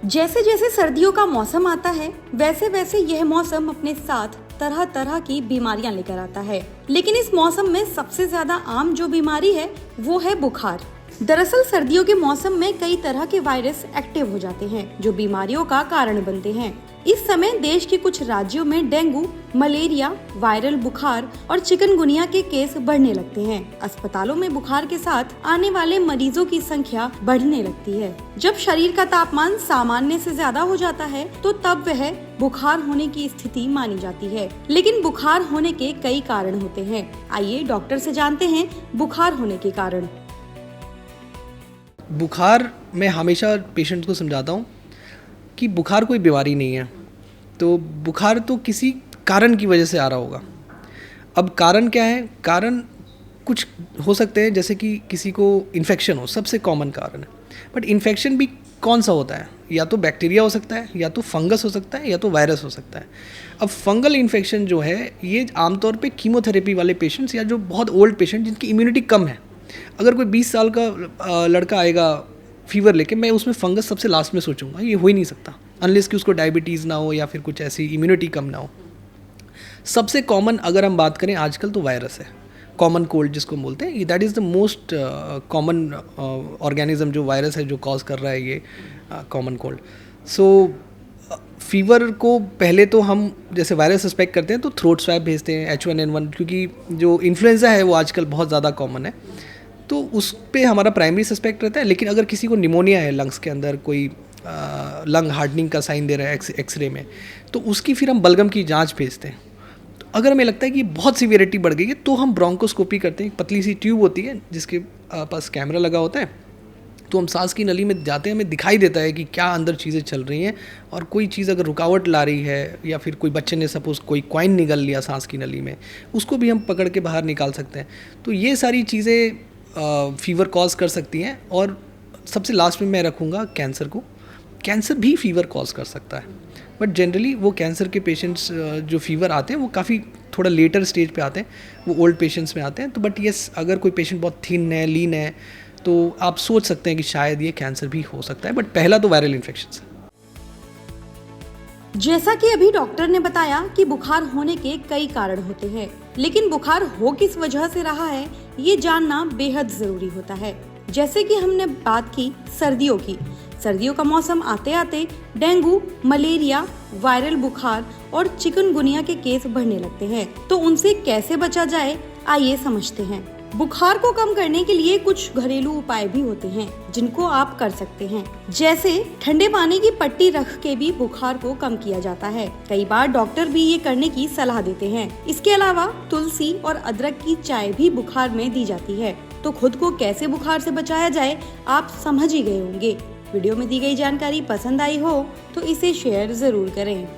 जैसे जैसे सर्दियों का मौसम आता है वैसे वैसे यह मौसम अपने साथ तरह तरह की बीमारियां लेकर आता है, लेकिन इस मौसम में सबसे ज्यादा आम जो बीमारी है वो है बुखार। दरअसल सर्दियों के मौसम में कई तरह के वायरस एक्टिव हो जाते हैं जो बीमारियों का कारण बनते हैं। इस समय देश के कुछ राज्यों में डेंगू, मलेरिया, वायरल बुखार और चिकनगुनिया के केस बढ़ने लगते हैं। अस्पतालों में बुखार के साथ आने वाले मरीजों की संख्या बढ़ने लगती है। जब शरीर का तापमान सामान्य से ज्यादा हो जाता है तो तब वह बुखार होने की स्थिति मानी जाती है। लेकिन बुखार होने के कई कारण होते हैं। आइए डॉक्टर से जानते हैं बुखार होने के कारण। बुखार मैं हमेशा पेशेंट को समझाता हूँ कि बुखार कोई बीमारी नहीं है, तो बुखार तो किसी कारण की वजह से आ रहा होगा। अब कारण क्या है? कारण कुछ हो सकते हैं, जैसे कि किसी को इन्फेक्शन हो, सबसे कॉमन कारण है। बट इन्फेक्शन भी कौन सा होता है? या तो बैक्टीरिया हो सकता है, या तो फंगस हो सकता है, या तो वायरस हो सकता है। अब फंगल इन्फेक्शन जो है ये आमतौर पे कीमोथेरेपी वाले पेशेंट्स या जो बहुत ओल्ड पेशेंट जिनकी इम्यूनिटी कम है, अगर कोई 20 साल का लड़का आएगा फीवर लेके, मैं उसमें फंगस सबसे लास्ट में सोचूंगा, ये हो ही नहीं सकता अनलेस कि उसको डायबिटीज़ ना हो या फिर कुछ ऐसी इम्यूनिटी कम ना हो। सबसे कॉमन अगर हम बात करें आजकल तो वायरस है, कॉमन कोल्ड जिसको बोलते हैं। That is the most common organism जो वायरस है जो कॉज कर रहा है ये कॉमन कोल्ड। सो फीवर को पहले तो हम जैसे वायरस सस्पेक्ट करते हैं तो थ्रोट स्वैब भेजते हैं H1N1, क्योंकि जो इन्फ्लुएंजा है वो आजकल बहुत ज़्यादा कॉमन है, तो उस पर हमारा प्राइमरी सस्पेक्ट रहता है। लेकिन अगर किसी को निमोनिया है, लंग्स के अंदर कोई लंग हार्डनिंग का साइन दे रहा है एक्सरे में, तो उसकी फिर हम बलगम की जांच भेजते हैं। तो अगर हमें लगता है कि बहुत सीवियरिटी बढ़ गई है तो हम ब्रोंकोस्कोपी करते हैं। पतली सी ट्यूब होती है जिसके पास कैमरा लगा होता है, तो हम सांस की नली में जाते हैं, हमें दिखाई देता है कि क्या अंदर चीज़ें चल रही हैं, और कोई चीज़ अगर रुकावट ला रही है या फिर कोई बच्चे ने सपोज कोई कॉइन निगल लिया सांस की नली में, उसको भी हम पकड़ के बाहर निकाल सकते हैं। तो ये सारी चीज़ें फीवर कॉज कर सकती हैं। और सबसे लास्ट में मैं रखूँगा कैंसर को। कैंसर भी फीवर कॉज कर सकता है, बट जनरली वो कैंसर के पेशेंट्स जो फीवर आते हैं वो काफ़ी थोड़ा लेटर स्टेज पे आते हैं, वो ओल्ड पेशेंट्स में आते हैं। तो बट यस, अगर कोई पेशेंट बहुत थिन है, लीन है, तो आप सोच सकते हैं कि शायद ये कैंसर भी हो सकता है। बट पहला तो वायरल इन्फेक्शन है। जैसा कि अभी डॉक्टर ने बताया कि बुखार होने के कई कारण होते हैं, लेकिन बुखार हो किस वजह से रहा है ये जानना बेहद जरूरी होता है। जैसे कि हमने बात की सर्दियों की, सर्दियों का मौसम आते आते डेंगू, मलेरिया, वायरल बुखार और चिकनगुनिया के केस बढ़ने लगते हैं। तो उनसे कैसे बचा जाए, आइए समझते हैं। बुखार को कम करने के लिए कुछ घरेलू उपाय भी होते हैं जिनको आप कर सकते हैं। जैसे ठंडे पानी की पट्टी रख के भी बुखार को कम किया जाता है। कई बार डॉक्टर भी ये करने की सलाह देते हैं। इसके अलावा तुलसी और अदरक की चाय भी बुखार में दी जाती है। तो खुद को कैसे बुखार से बचाया जाए आप समझ ही गए होंगे। वीडियो में दी गई जानकारी पसंद आई हो तो इसे शेयर जरूर करें।